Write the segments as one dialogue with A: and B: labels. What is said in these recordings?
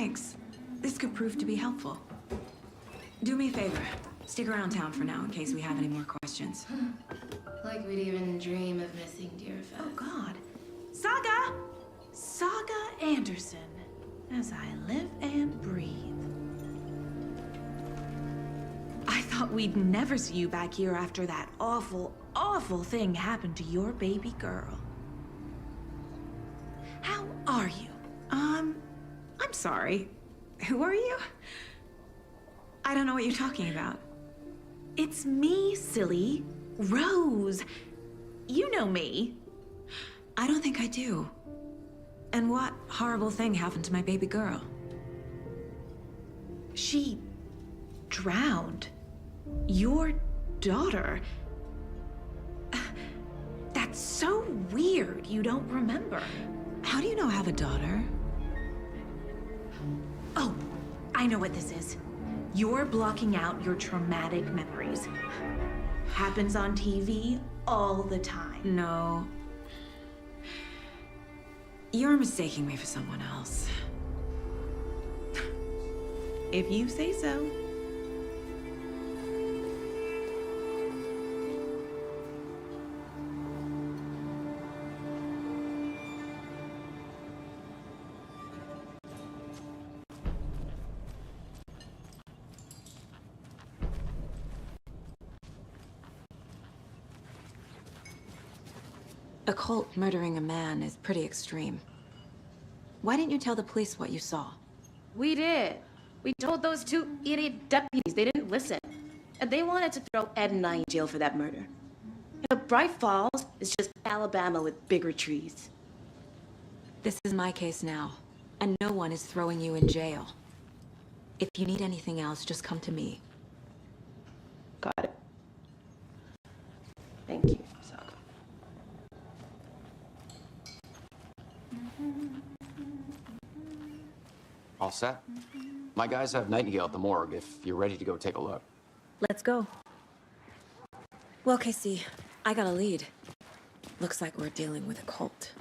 A: Thanks. This could prove to be helpful. Do me a favor. Stick around town for now in case we have any more questions.
B: Like we'd even dream of missing Deerfest.
C: Oh, God. Saga! Saga Anderson. As I live and breathe. I thought we'd never see you back here after that awful, awful thing happened to your baby girl. How are you?
A: I'm sorry. Who are you? I don't know what you're talking about.
C: It's me, silly. Rose. You know me.
A: I don't think I do. And what horrible thing happened to my baby girl?
C: She drowned. Your daughter. That's so weird you don't remember.
A: How do you know I have a daughter?
C: Oh, I know what this is. You're blocking out your traumatic memories. Happens on TV all the time.
A: No. You're mistaking me for someone else.
C: If you say so.
A: A cult murdering a man is pretty extreme. Why didn't you tell the police what you saw?
B: We did. We told those two idiot deputies. They didn't listen. And they wanted to throw Ed and I in jail for that murder. You know, Bright Falls is just Alabama with bigger trees.
A: This is my case now, and no one is throwing you in jail. If you need anything else, just come to me.
B: Got it. Thank you, Saga.
D: All set? My guys have Nightingale at the morgue if you're ready to go take a look.
A: Let's go. Well, Casey, I got a lead. Looks like we're dealing with a cult.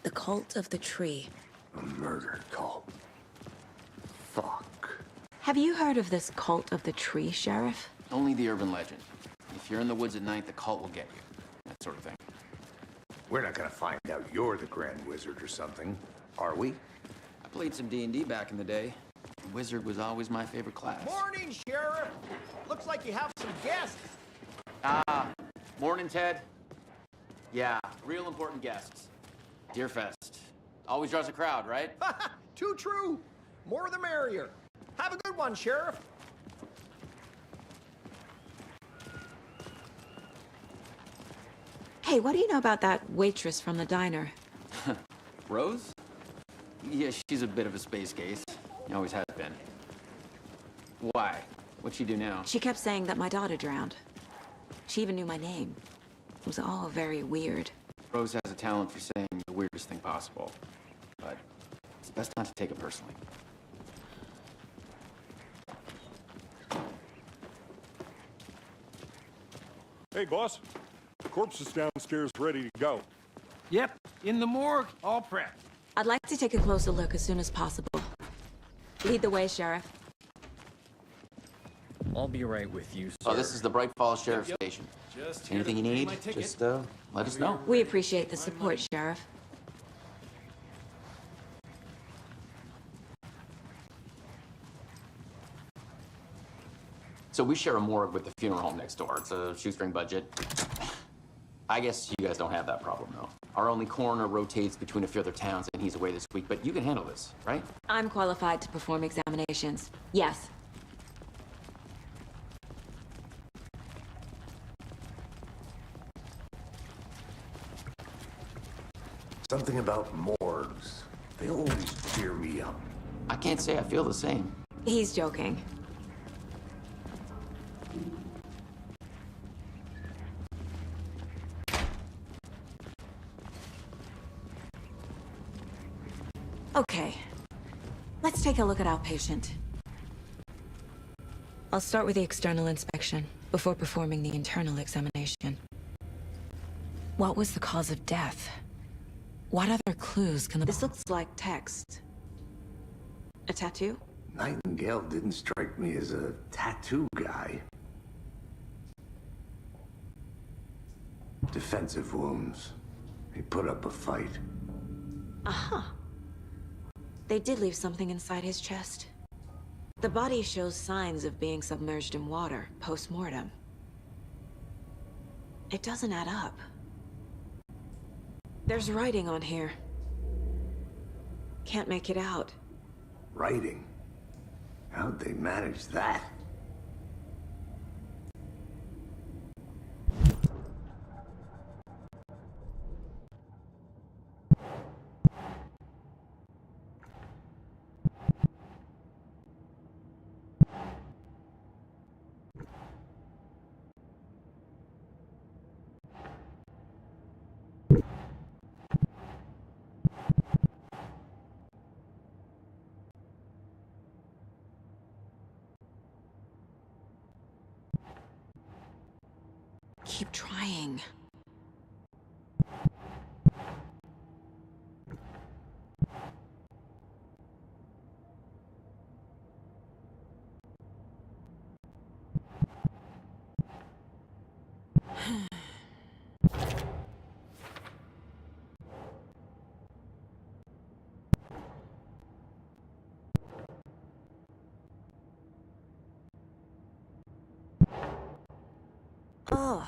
A: The cult of the tree.
E: A murder cult. Fuck.
A: Have you heard of this cult of the tree, Sheriff?
D: Only the urban legend. If you're in the woods at night, the cult will get you. That sort of thing.
E: We're not gonna find out you're the Grand Wizard or something, are we?
D: I played some D&D back in the day. Wizard was always my favorite class.
F: Morning, Sheriff. Looks like you have some guests.
D: Morning, Ted. Yeah, real important guests. Deerfest. Always draws a crowd, right?
F: Too true. More the merrier. Have a good one, Sheriff.
A: Hey, what do you know about that waitress from the diner?
D: Rose? Yeah, she's a bit of a space case. Always has been. Why? What'd she do now?
A: She kept saying that my daughter drowned. She even knew my name. It was all very weird.
D: Rose has a talent for saying the weirdest thing possible. But it's best not to take it personally.
G: Hey, boss. The corpse is downstairs ready to go.
H: Yep, in the morgue, all prepped.
A: I'd like to take a closer look as soon as possible. Lead the way, Sheriff.
H: I'll be right with you, sir.
D: Oh, this is the Bright Falls Sheriff Station.
H: Just here to
D: Anything you
H: pay
D: need,
H: my ticket.
D: just let us know.
A: We appreciate the support, Sheriff.
D: So we share a morgue with the funeral home next door. It's a shoestring budget. I guess you guys don't have that problem, though. Our only coroner rotates between a few other towns, and he's away this week, but you can handle this, right?
A: I'm qualified to perform examinations. Yes.
E: Something about morgues. They always cheer me up.
D: I can't say I feel the same.
A: He's joking. Okay, let's take a look at our patient. I'll start with the external inspection before performing the internal examination. What was the cause of death? What other clues can the— This looks like text. A tattoo?
E: Nightingale didn't strike me as a tattoo guy. Defensive wounds. He put up a fight.
A: Aha. They did leave something inside his chest. The body shows signs of being submerged in water, post-mortem. It doesn't add up. There's writing on here. Can't make it out.
E: Writing? How'd they manage that?
A: Keep trying. Oh.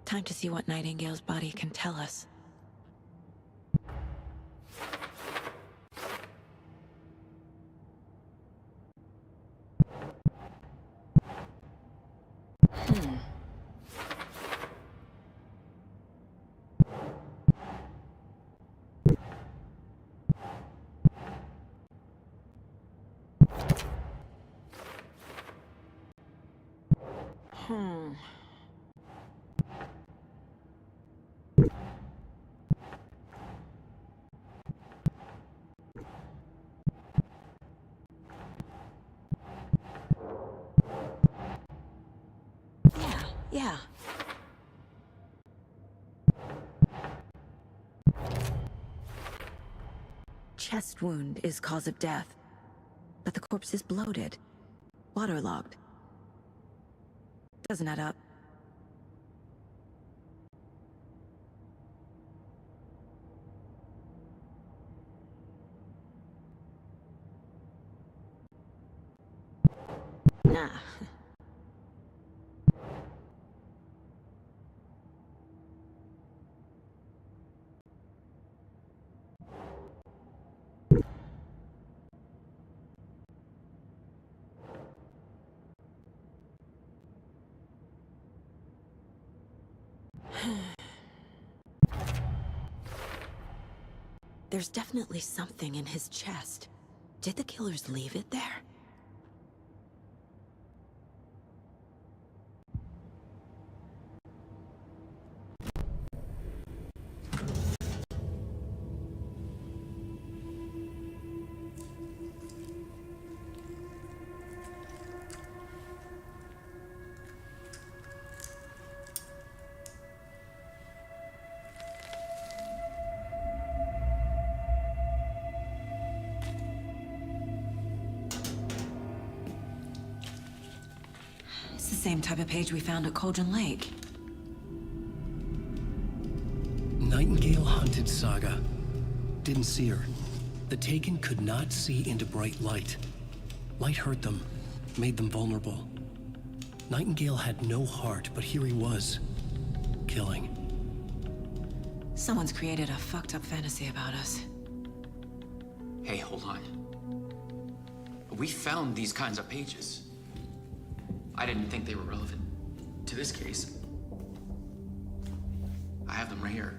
A: Time to see what Nightingale's body can tell us. Hmm. Yeah. Chest wound is cause of death, but the corpse is bloated, waterlogged. Doesn't add up. There's definitely something in his chest. Did the killers leave it there? It's the same type of page we found at Cauldron Lake.
I: Nightingale hunted Saga. Didn't see her. The Taken could not see into bright light. Light hurt them, made them vulnerable. Nightingale had no heart, but here he was, killing.
A: Someone's created a fucked up fantasy about us.
D: Hey, hold on. We found these kinds of pages. I didn't think they were relevant to this case. I have them right here.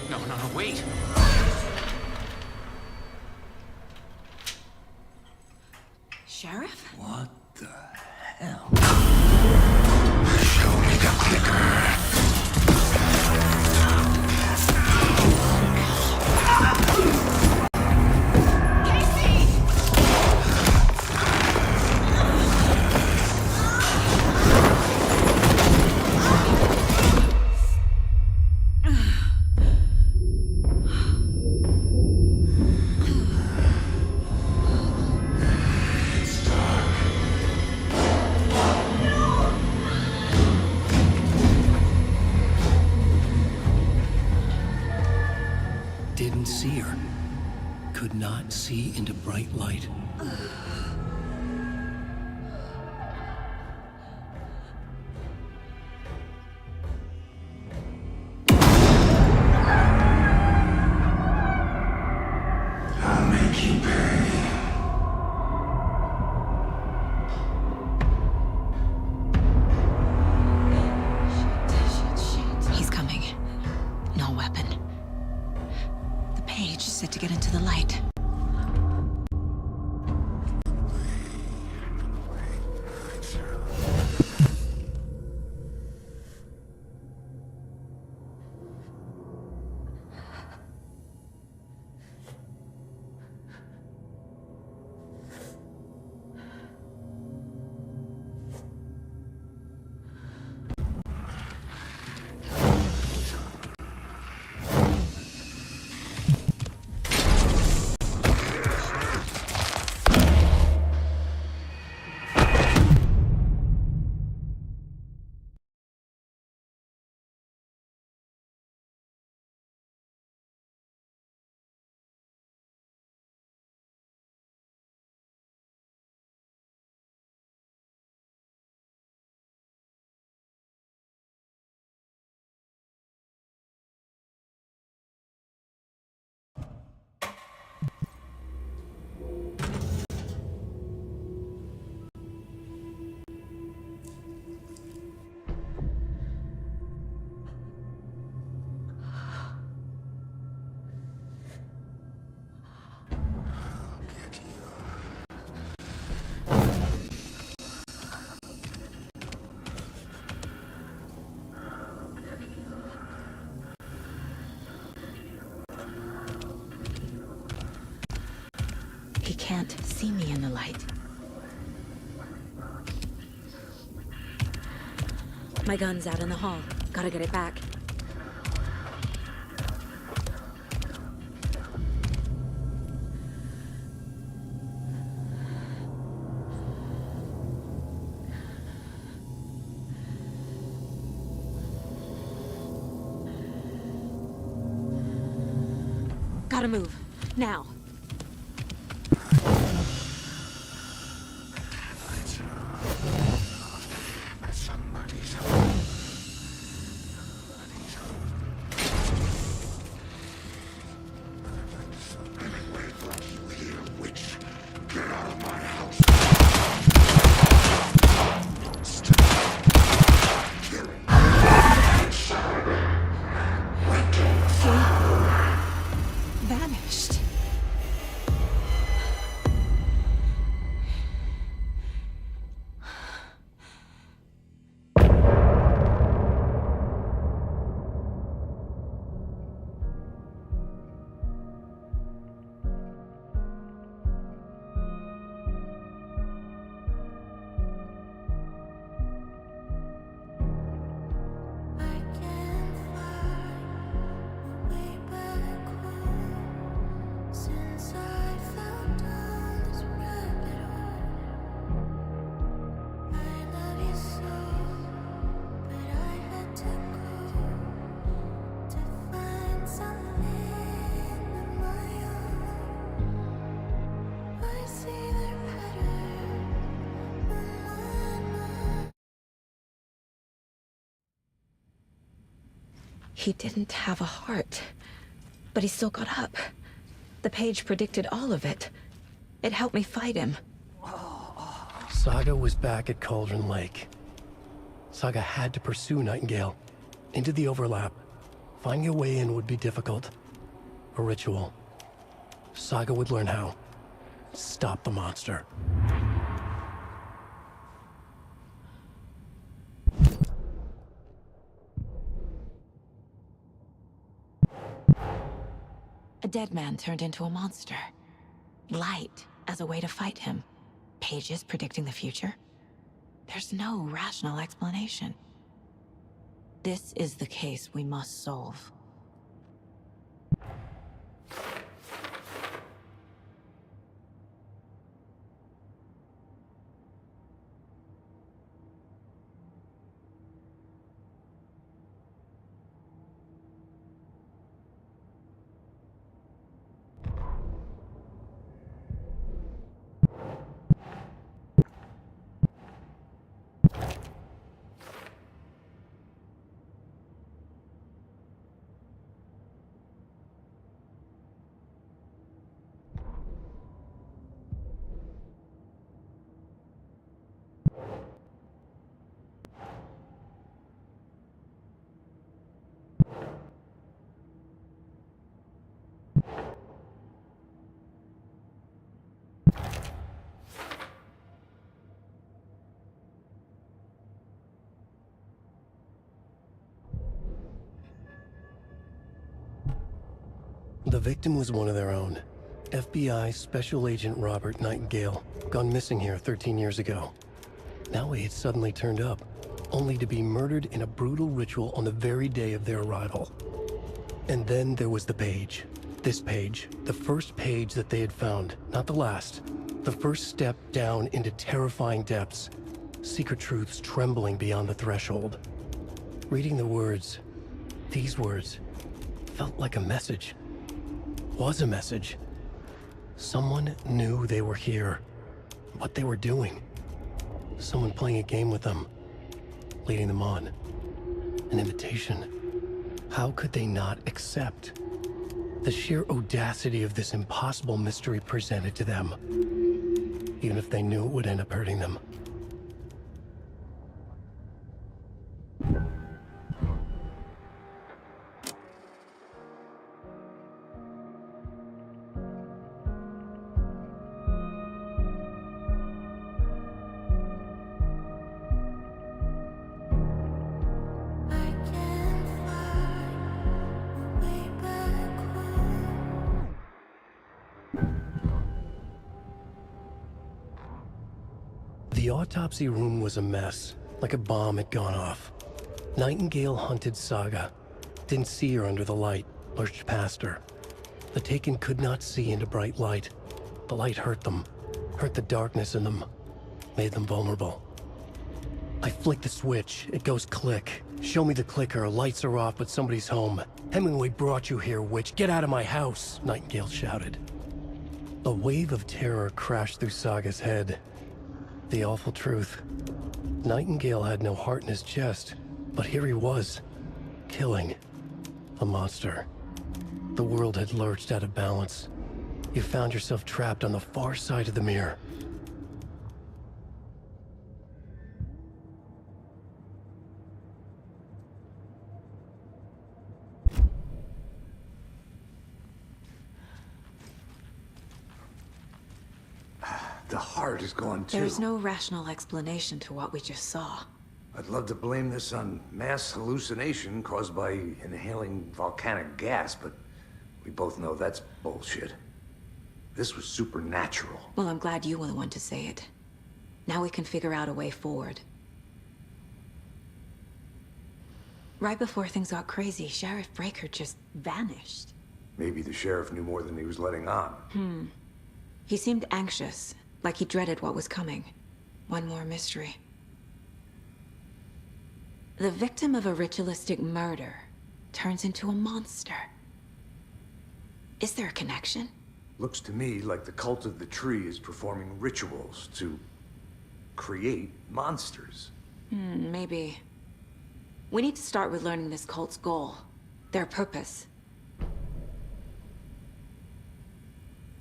D: No, wait!
A: Sheriff?
I: What the hell?
E: Show me the clicker.
I: Didn't see her. Could not see into bright light.
E: I'll make you pay.
A: He's coming. No weapon. The page said to get into the light. He can't see me in the light. My gun's out in the hall. Gotta get it back. Gotta move. Now. He didn't have a heart, but he still got up. The page predicted all of it. It helped me fight him.
I: Saga was back at Cauldron Lake. Saga had to pursue Nightingale into the overlap. Finding a way in would be difficult. A ritual. Saga would learn how. Stop the monster.
A: A dead man turned into a monster. Light as a way to fight him. Pages predicting the future. There's no rational explanation. This is the case we must solve.
I: The victim was one of their own. FBI Special Agent Robert Nightingale, gone missing here 13 years ago. Now he had suddenly turned up, only to be murdered in a brutal ritual on the very day of their arrival. And then there was the page. This page, the first page that they had found, not the last. The first step down into terrifying depths. Secret truths trembling beyond the threshold. Reading the words, these words, felt like a message. Was a message. Someone knew they were here. What they were doing. Someone playing a game with them. Leading them on. An invitation. How could they not accept? The sheer audacity of this impossible mystery presented to them. Even if they knew it would end up hurting them. The autopsy room was a mess, like a bomb had gone off. Nightingale hunted Saga. Didn't see her under the light, lurched past her. The Taken could not see into bright light. The light hurt them, hurt the darkness in them, made them vulnerable. I flick the switch, it goes click. Show me the clicker, lights are off, but somebody's home. Hemingway brought you here, witch. Get out of my house, Nightingale shouted. A wave of terror crashed through Saga's head. The awful truth. Nightingale had no heart in his chest, but here he was, killing a monster. The world had lurched out of balance. You found yourself trapped on the far side of the mirror.
E: The heart is gone too.
A: There's no rational explanation to what we just saw.
E: I'd love to blame this on mass hallucination caused by inhaling volcanic gas, but we both know that's bullshit. This was supernatural.
A: Well, I'm glad you were the one to say it. Now we can figure out a way forward. Right before things got crazy, Sheriff Breaker just vanished.
E: Maybe the sheriff knew more than he was letting on.
A: He seemed anxious, like he dreaded what was coming. One more mystery. The victim of a ritualistic murder turns into a monster. Is there a connection?
E: Looks to me like the cult of the tree is performing rituals to create monsters.
A: Maybe. We need to start with learning this cult's goal. Their purpose.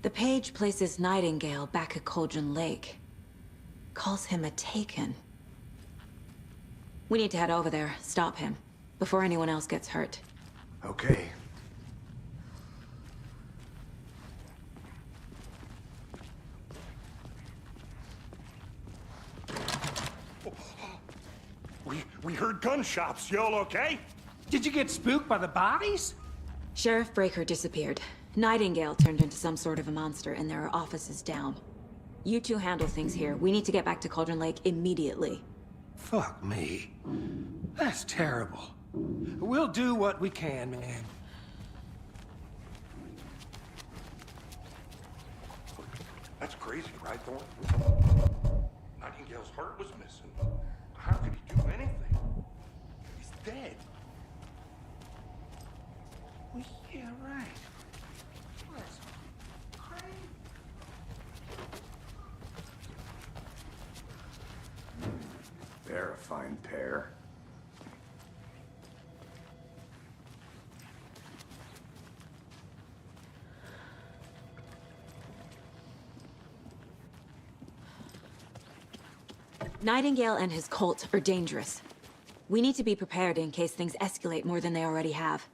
A: The page places Nightingale back at Cauldron Lake. Calls him a Taken. We need to head over there, stop him, before anyone else gets hurt.
E: Okay.
G: We heard gunshots. Y'all okay?
H: Did you get spooked by the bodies?
A: Sheriff Breaker disappeared. Nightingale turned into some sort of a monster, and there are offices down. You two handle things here. We need to get back to Cauldron Lake immediately.
H: Fuck me. That's terrible. We'll do what we can, man.
G: That's crazy, right, Thorne? Nightingale's heart was missing. How could he do anything? He's dead.
H: Well, yeah, right. That's crazy.
E: They're a fine pair.
A: Nightingale and his cult are dangerous. We need to be prepared in case things escalate more than they already have.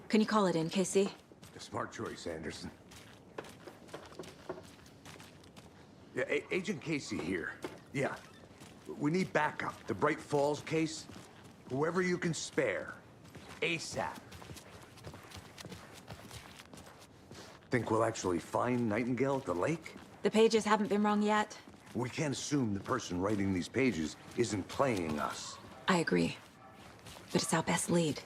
A: Can you call it in, Casey?
E: A smart choice, Anderson. Yeah, Agent Casey here. Yeah. We need backup. The Bright Falls case. Whoever you can spare. ASAP. Think we'll actually find Nightingale at the lake?
A: The pages haven't been wrong yet.
E: We can't assume the person writing these pages isn't playing us.
A: I agree. But it's our best lead.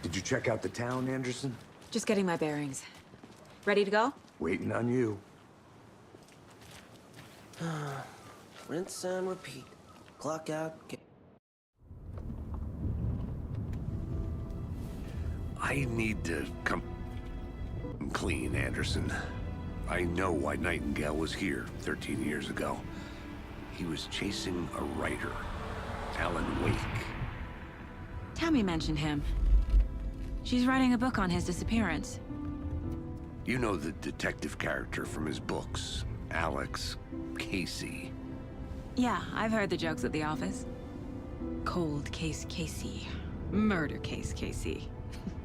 E: Did you check out the town, Anderson?
A: Just getting my bearings. Ready to go?
E: Waiting on you.
J: Rinse and repeat. Clock out.
E: I need to come clean, Anderson. I know why Nightingale was here 13 years ago. He was chasing a writer, Alan Wake.
A: Tammy mentioned him. She's writing a book on his disappearance.
E: You know the detective character from his books, Alex Casey.
A: Yeah, I've heard the jokes at the office. Cold case Casey. Murder case Casey.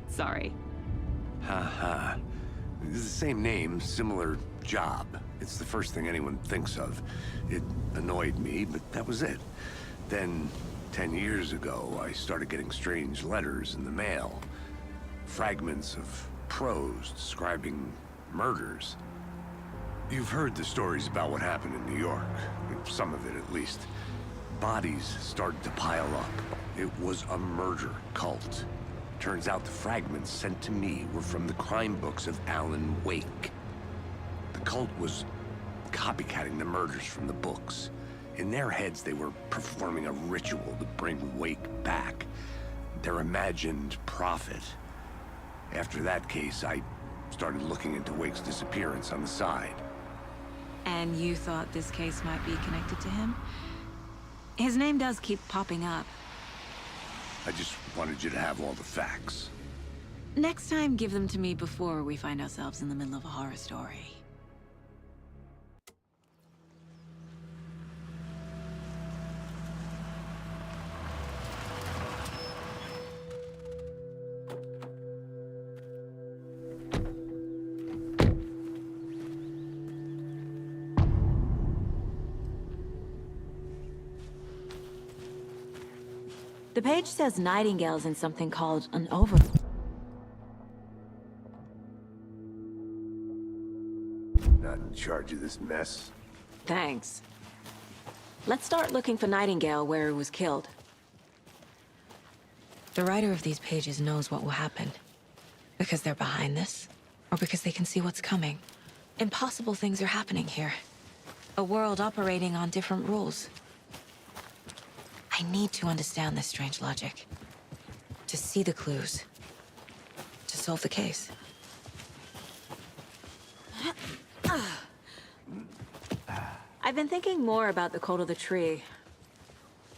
A: Sorry.
E: Ha. It's the same name, similar job. It's the first thing anyone thinks of. It annoyed me, but that was it. Then, 10 years ago, I started getting strange letters in the mail. Fragments of prose describing murders. You've heard the stories about what happened in New York. Some of it, at least. Bodies started to pile up. It was a murder cult. Turns out the fragments sent to me were from the crime books of Alan Wake. The cult was copycatting the murders from the books. In their heads, they were performing a ritual to bring Wake back. Their imagined prophet. After that case, I started looking into Wake's disappearance on the side.
A: And you thought this case might be connected to him? His name does keep popping up.
E: I just wanted you to have all the facts.
A: Next time, give them to me before we find ourselves in the middle of a horror story. The page says Nightingale's in something called an over...
E: Not in charge of this mess.
A: Thanks. Let's start looking for Nightingale where he was killed. The writer of these pages knows what will happen. Because they're behind this, or because they can see what's coming. Impossible things are happening here. A world operating on different rules. I need to understand this strange logic. To see the clues. To solve the case. I've been thinking more about the cult of the tree.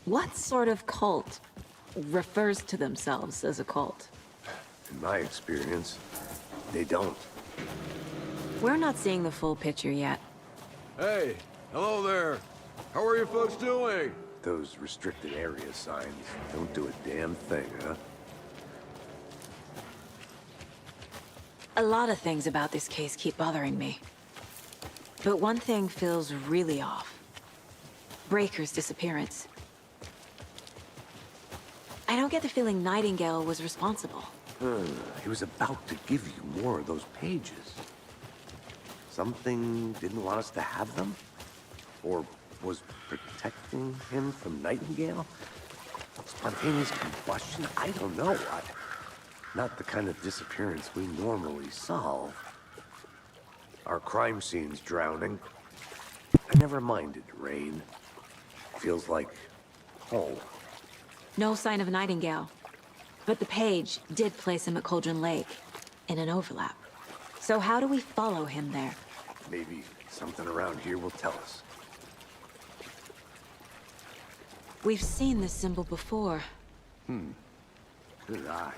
A: What sort of cult refers to themselves as a cult?
E: In my experience, they don't.
A: We're not seeing the full picture yet.
G: Hey, hello there. How are you folks doing?
E: Those restricted area signs don't do a damn thing, huh?
A: A lot of things about this case keep bothering me. But one thing feels really off. Breaker's disappearance. I don't get the feeling Nightingale was responsible.
E: He was about to give you more of those pages. Something didn't want us to have them? Or was protecting him from Nightingale? Spontaneous combustion? I don't know. Not the kind of disappearance we normally solve. Our crime scene's drowning. I never minded rain. Feels like home.
A: No sign of Nightingale. But the page did place him at Cauldron Lake, in an overlap. So how do we follow him there?
E: Maybe something around here will tell us.
A: We've seen this symbol before.
E: Good eye.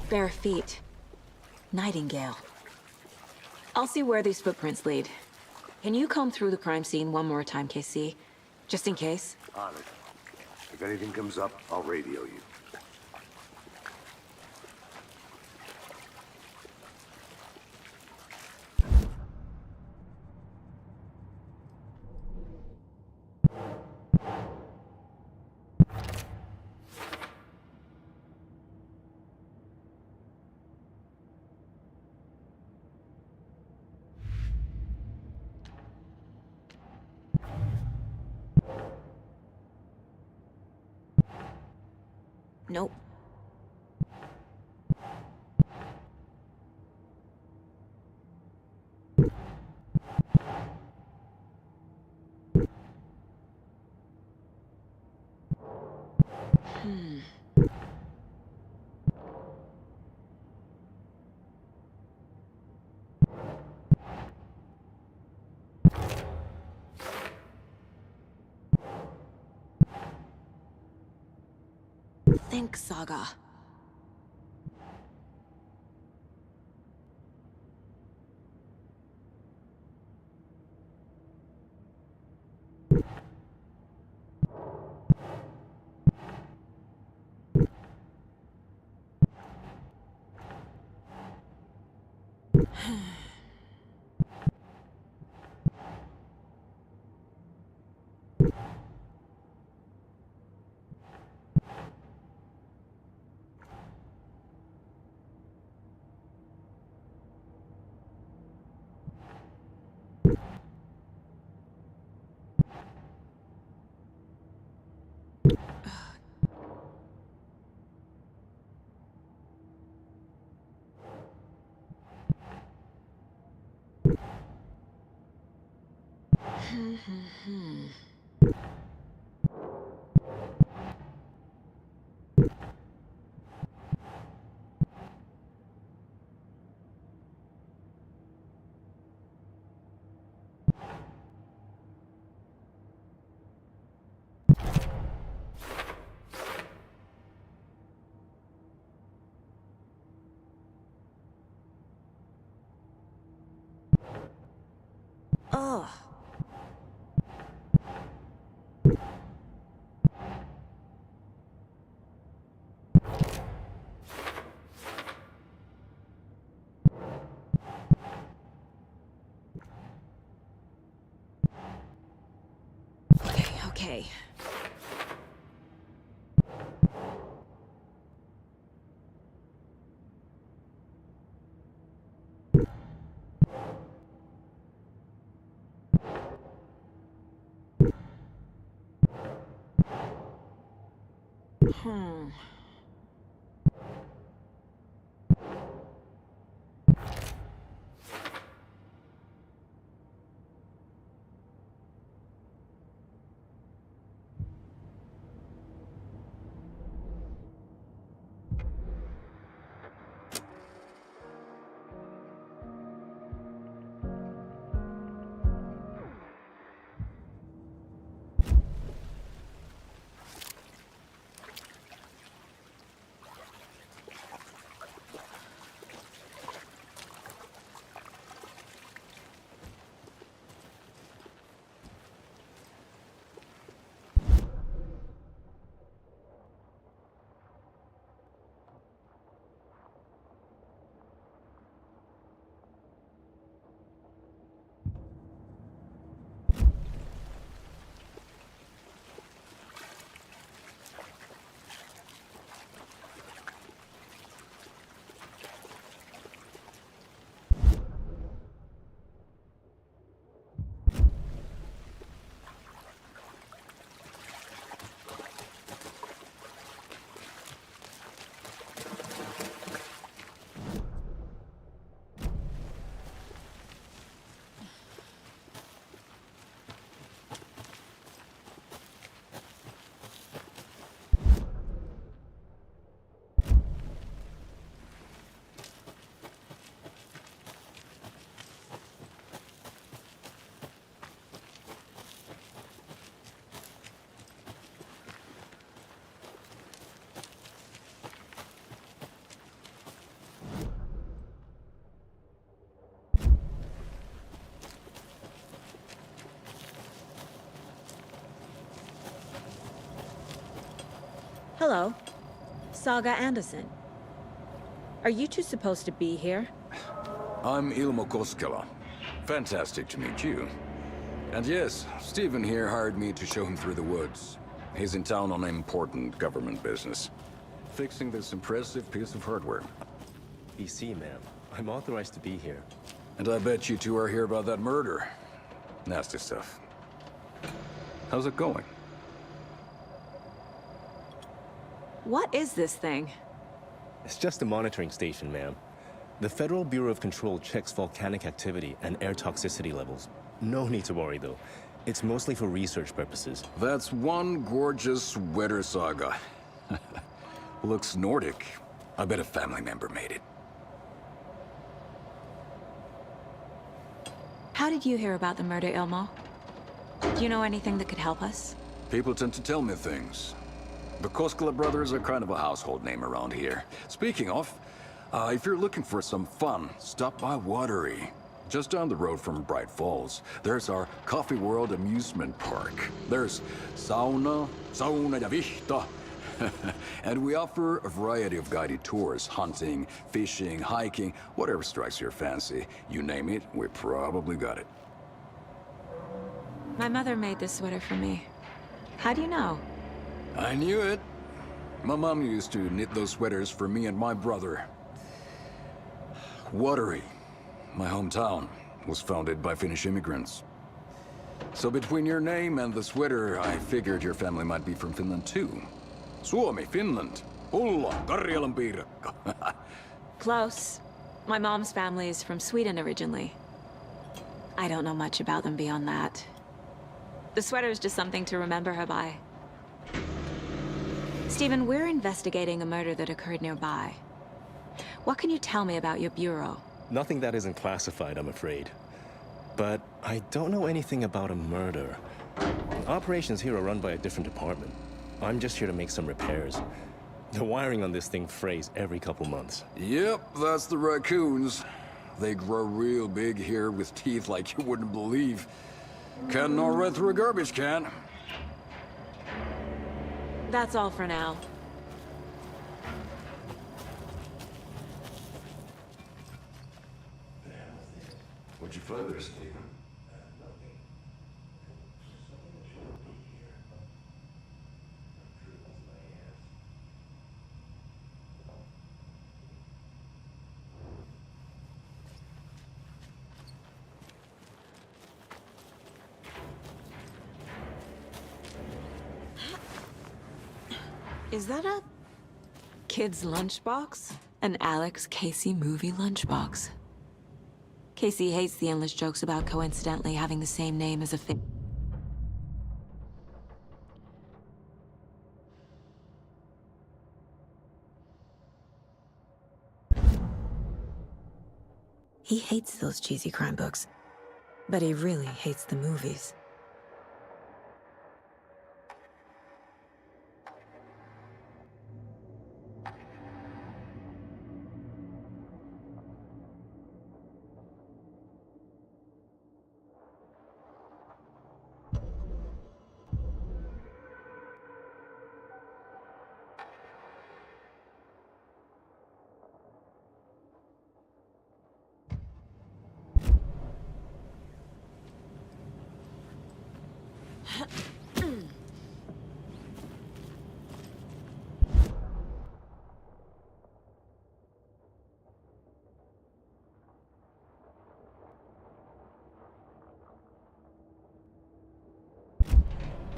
A: Bare feet. Nightingale. I'll see where these footprints lead. Can you comb through the crime scene one more time, KC? Just in case?
E: On it. If anything comes up, I'll radio you.
A: Nope. Think, Saga. Ugh. Okay.
K: Hello. Saga Anderson. Are you two supposed to be here?
L: I'm Ilmo Koskela. Fantastic to meet you. And yes, Stephen here hired me to show him through the woods. He's in town on important government business. Fixing this impressive piece of hardware.
M: BC, ma'am. I'm authorized to be here.
L: And I bet you two are here about that murder. Nasty stuff. How's it going?
K: What is this thing?
M: It's just a monitoring station, ma'am. The Federal Bureau of Control checks volcanic activity and air toxicity levels. No need to worry, though. It's mostly for research purposes.
L: That's one gorgeous sweater, Saga. Looks Nordic. I bet a family member made it.
K: How did you hear about the murder, Ilmo? Do you know anything that could help us?
L: People tend to tell me things. The Koskela brothers are kind of a household name around here. Speaking of, if you're looking for some fun, stop by Watery. Just down the road from Bright Falls, there's our Coffee World amusement park. There's sauna ja vihta. And we offer a variety of guided tours, hunting, fishing, hiking, whatever strikes your fancy. You name it, we probably got it.
K: My mother made this sweater for me. How do you know?
L: I knew it. My mom used to knit those sweaters for me and my brother. Watery, my hometown, was founded by Finnish immigrants. So between your name and the sweater, I figured your family might be from Finland too. Suomi, Finland. Ulla, Karjalan piirakka.
K: Close. My mom's family is from Sweden originally. I don't know much about them beyond that. The sweater is just something to remember her by. Stephen, we're investigating a murder that occurred nearby. What can you tell me about your bureau?
M: Nothing that isn't classified, I'm afraid. But I don't know anything about a murder. Operations here are run by a different department. I'm just here to make some repairs. The wiring on this thing frays every couple months.
L: Yep, that's the raccoons. They grow real big here with teeth like you wouldn't believe. Can't gnaw right through a garbage can.
K: That's all for now.
E: What'd you find there, Stephen?
K: Is that a kid's lunchbox? An Alex Casey movie lunchbox. Casey hates the endless jokes about coincidentally having the same name as a
A: He hates those cheesy crime books, but he really hates the movies.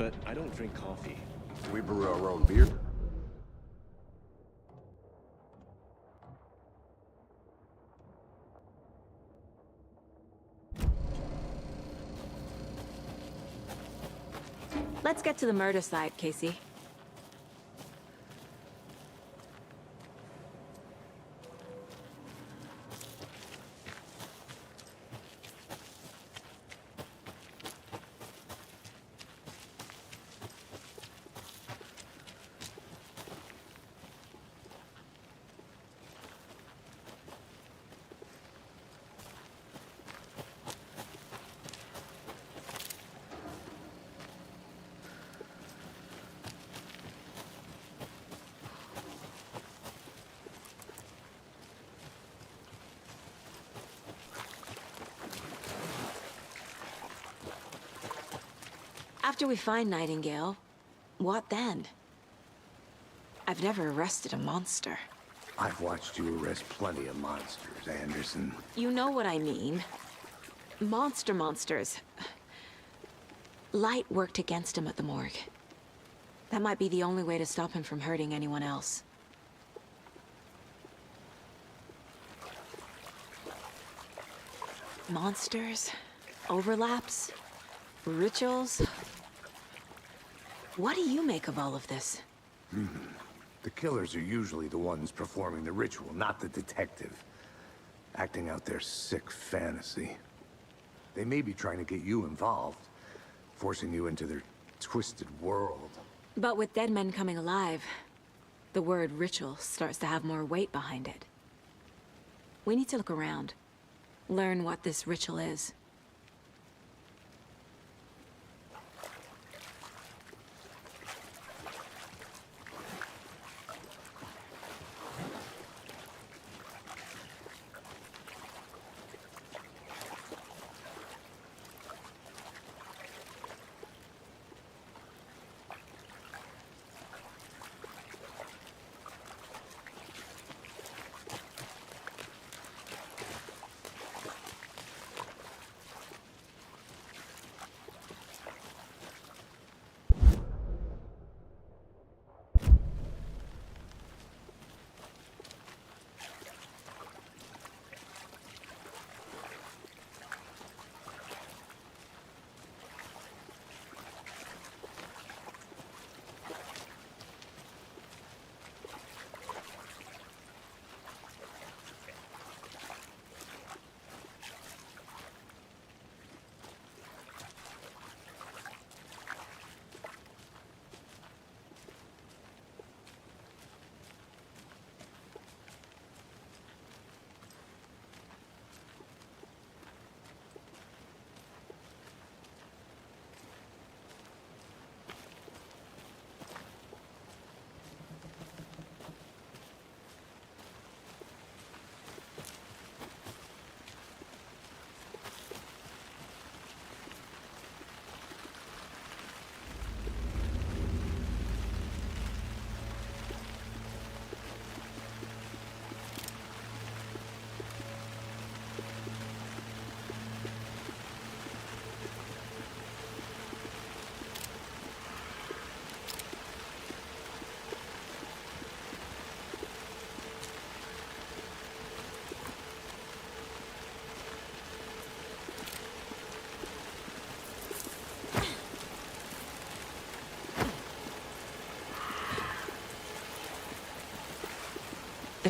M: But I don't drink coffee.
E: We brew our own beer.
K: Let's get to the murder site, Casey. After we find Nightingale, what then? I've never arrested a monster.
E: I've watched you arrest plenty of monsters, Anderson.
K: You know what I mean. Monsters. Light worked against him at the morgue. That might be the only way to stop him from hurting anyone else. Monsters, overlaps, rituals. What do you make of all of this?
E: The killers are usually the ones performing the ritual, not the detective. Acting out their sick fantasy. They may be trying to get you involved, forcing you into their twisted world.
K: But with dead men coming alive, the word ritual starts to have more weight behind it. We need to look around, learn what this ritual is.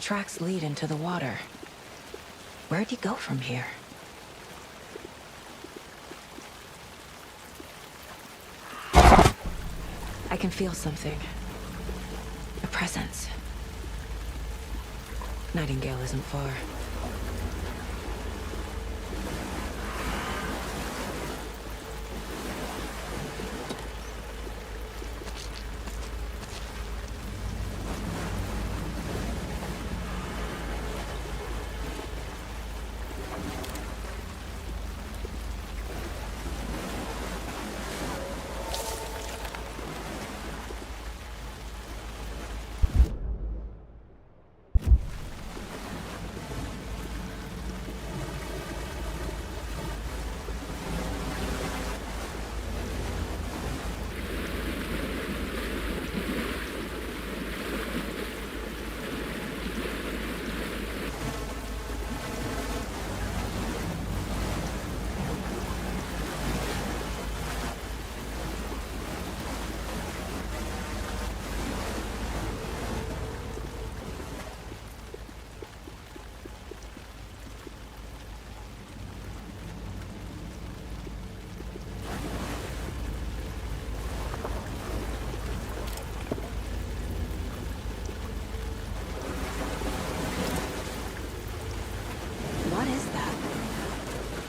A: tracks lead into the water. Where'd he go from here? I can feel something. A presence. Nightingale isn't far.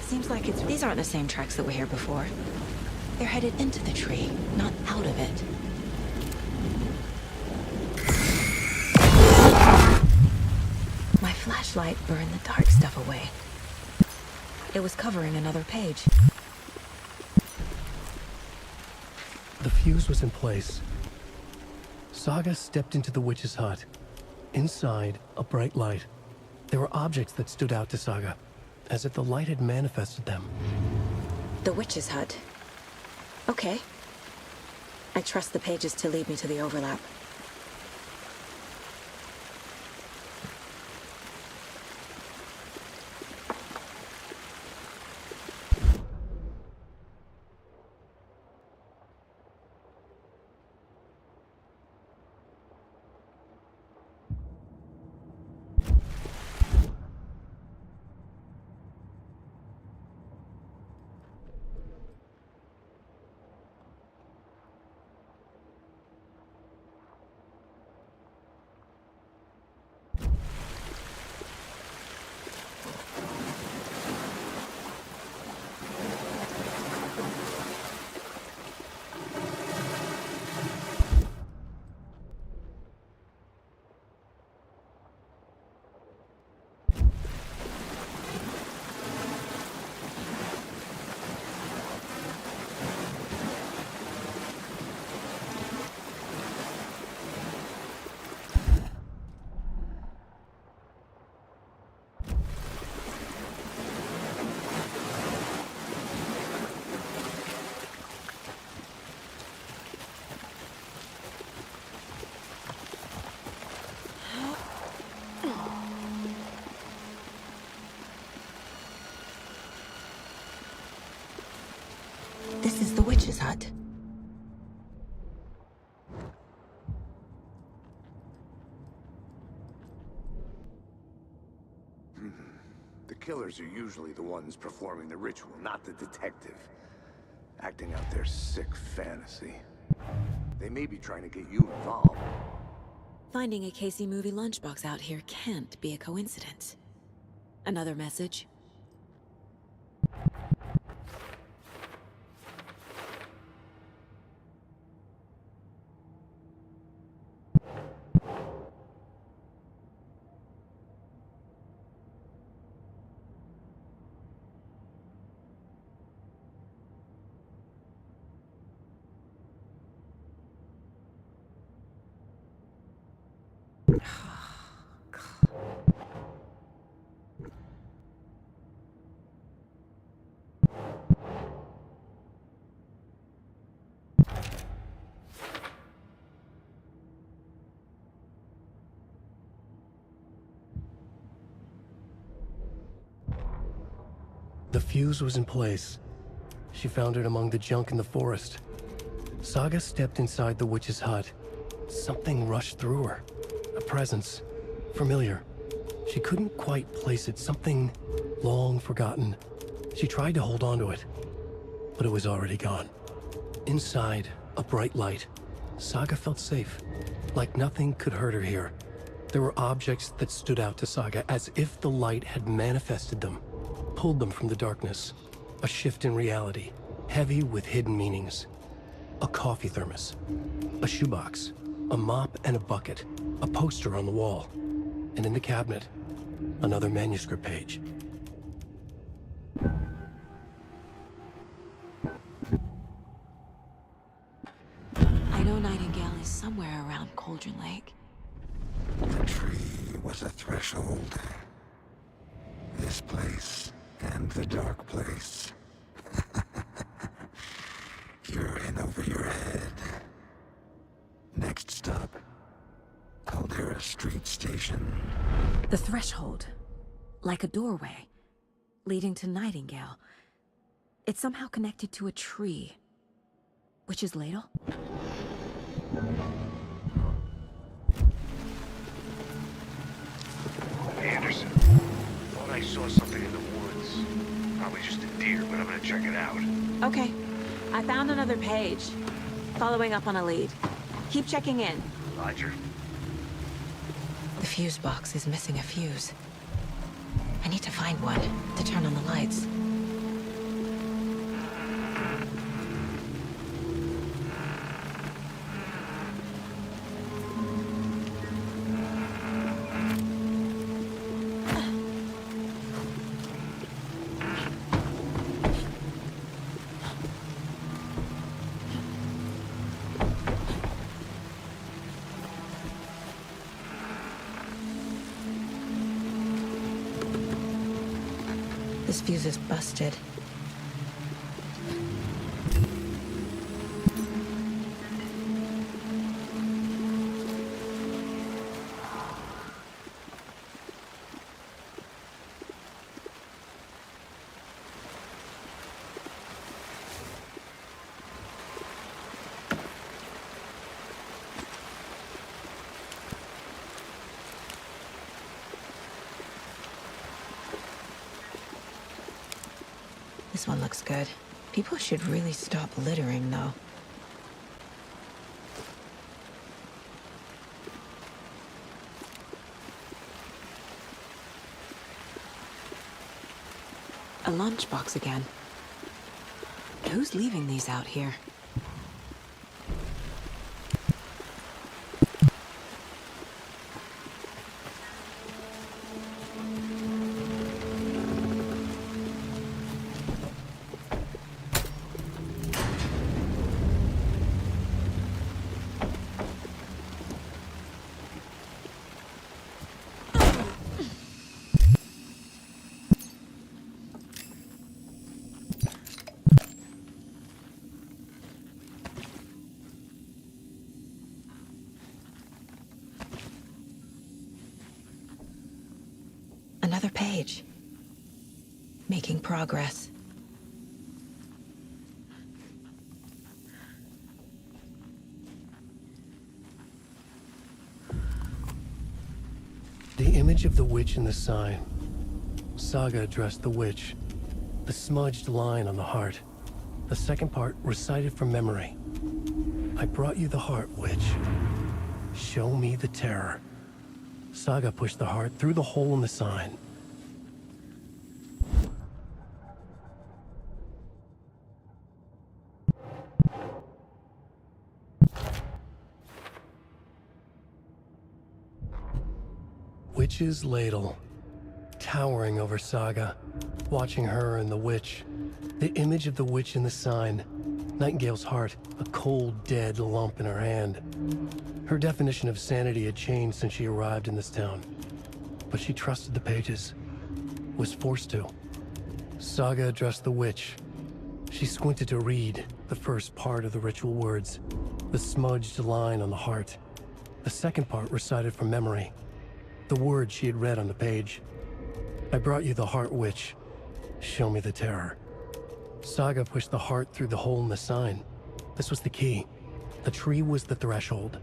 A: Seems like these aren't the same tracks that were here before. They're headed into the tree, not out of it. My flashlight burned the dark stuff away. It was covering another page.
I: The fuse was in place. Saga stepped into the witch's hut. Inside, a bright light. There were objects that stood out to Saga, as if the light had manifested them.
A: The witch's hut. Okay. I trust the pages to lead me to the overlap. This is the witch's hut.
E: The killers are usually the ones performing the ritual, not the detective. Acting out their sick fantasy. They may be trying to get you involved.
A: Finding a Casey movie lunchbox out here can't be a coincidence. Another message?
I: The fuse was in place. She found it among the junk in the forest. Saga stepped inside the witch's hut. Something rushed through her. A presence. Familiar. She couldn't quite place it. Something long forgotten. She tried to hold on to it, but it was already gone. Inside, a bright light. Saga felt safe, like nothing could hurt her here. There were objects that stood out to Saga as if the light had manifested them, pulled them from the darkness. A shift in reality, heavy with hidden meanings. A coffee thermos, a shoebox, a mop and a bucket, a poster on the wall, and in the cabinet, another manuscript page.
A: I know Nightingale is somewhere around Cauldron Lake.
N: The tree was a threshold. This place and the dark place. You're in over your head. Next stop, Caldera Street Station.
A: The threshold. Like a doorway. Leading to Nightingale. It's somehow connected to a tree. Witch's Ladle?
G: Anderson, thought I saw something in the woods. Probably just a deer, but I'm gonna check it out.
K: Okay. I found another page. Following up on a lead. Keep checking in.
G: Roger.
A: The fuse box is missing a fuse. I need to find one to turn on the lights. This fuse is busted. This one looks good. People should really stop littering, though. A lunchbox again. Who's leaving these out here? Another page. Making progress.
I: The image of the witch in the sign. Saga addressed the witch. The smudged line on the heart. The second part recited from memory. I brought you the heart, witch. Show me the terror. Saga pushed the heart through the hole in the sign. Witch's Ladle, towering over Saga, watching her and the witch. The image of the witch in the sign. Nightingale's heart, a cold, dead lump in her hand. Her definition of sanity had changed since she arrived in this town. But she trusted the pages. Was forced to. Saga addressed the witch. She squinted to read the first part of the ritual words. The smudged line on the heart. The second part recited from memory. The words she had read on the page. I brought you the heart, witch. Show me the terror. Saga pushed the heart through the hole in the sign. This was the key. The tree was the threshold.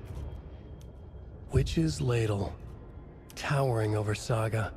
I: Witch's Ladle, towering over Saga.